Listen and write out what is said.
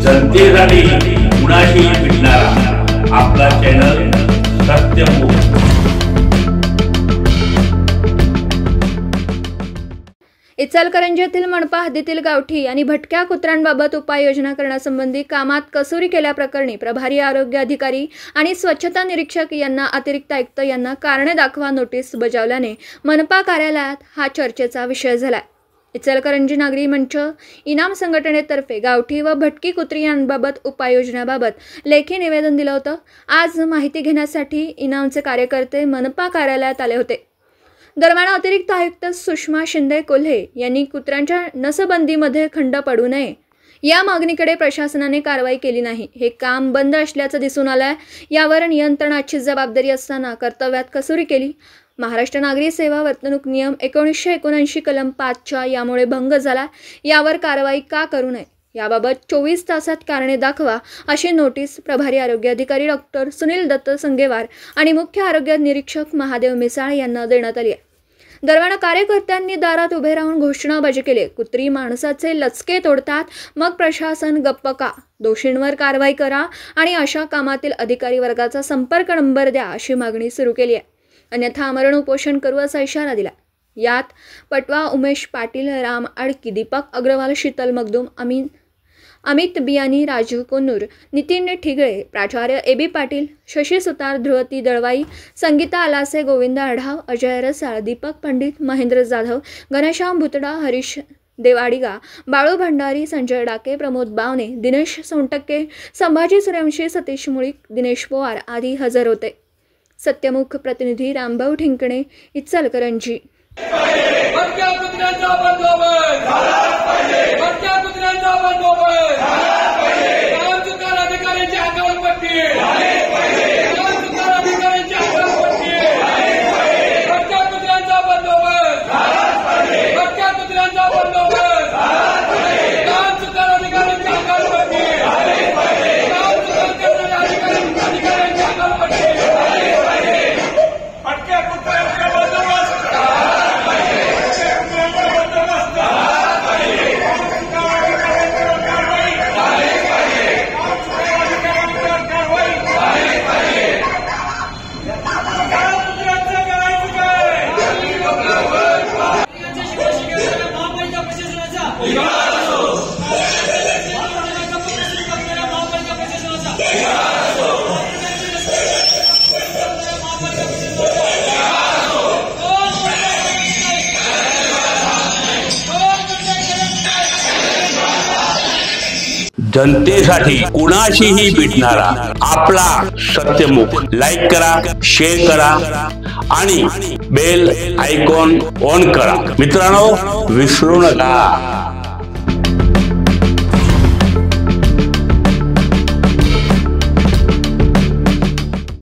जनतेसाठी कुणाशी भेटणारा आपला चॅनल सत्यमुख। इचलकरंजी येथील मनपा हद्दीतील गावठी आणि भटक्या कुत्र्यांबाबत उपाययोजना करण्यासंबंधी कामात कसुरी केल्याप्रकरणी प्रभारी आरोग्य अधिकारी आणि स्वच्छता निरीक्षक यांना अतिरिक्त आयुक्त यांना कारणे दाखवा नोटीस बजावल्याने मनपा कार्यालयात हा चर्चेचा विषय झाला। इचलकरंजी नागरी मंच इनाम संघटनेतर्फे गावठी व भटकी कुत्री यांबाबत उपाययोजनाबाबत लेखी निवेदन दिलं होतं। आज माहिती घेण्यासाठी इनामचे कार्यकर्ते मनपा कार्यालयात आले होते। दरम्यान अतिरिक्त आयुक्त सुषमा शिंदे कोल्हे यांनी कुत्र्यांच्या नसबंदीमध्ये खंड पडू नये या मागणीकडे प्रशासनाने कारवाई केली नाही। हे काम बंद असल्याचं दिसून आलंय। यावर नियंत्रणाची जबाबदारी असताना कर्तव्यात कसुरी केली। महाराष्ट्र नागरी सेवा वर्तणूक नियम 1979 कलम 5च्या यामुळे भंग झाला। यावर कारवाई का करू नये याबाबत 24 तासात कारणे दाखवा अशी नोटीस प्रभारी आरोग्य अधिकारी डॉक्टर सुनील दत्त संगेवार आणि मुख्य आरोग्य निरीक्षक महादेव मिसाळ यांना देण्यात आली आहे। दरम्यान कार्यकर्त्यांनी दारात उभे राहून घोषणाबाजी केली। कुत्री माणसाचे लचके तोडतात, मग प्रशासन गप्प का? दोषींवर कारवाई करा आणि अशा कामातील अधिकारी वर्गाचा संपर्क नंबर द्या अशी मागणी सुरू केली आहे। अन्यथा आमरण उपोषण करू असा इशारा दिला। यात पटवा उमेश पाटील, राम आडकी, दीपक अग्रवाल, शीतल मगदूम, अमित बियानी, राजू कोन्नूर, नितीन ठिगळे, प्राचार्य AB पाटील, शशी सुतार, ध्रुवती दळवाई, संगीता आलासे, गोविंद आढाव, अजय रसाळ, दीपक पंडित, महेंद्र जाधव, घनश्याम भुतडा, हरीश देवाडिगा, बाळू भंडारी, संजय डाके, प्रमोद बावने, दिनेश सोनटक्के, संभाजी सूर्यवंशी, सतीश मुळीक, दिनेश पवार आदी हजर होते। सत्यमुख प्रतिनिधी रामभाऊ ठिंकणे, इचलकरंजी। जनतेसाठी कुणाशीही भेटणारा आपला सत्यमुख। लाईक करा, शेअर करा आणि बेल आयकॉन ऑन करा। मित्रांनो, विसरू नका।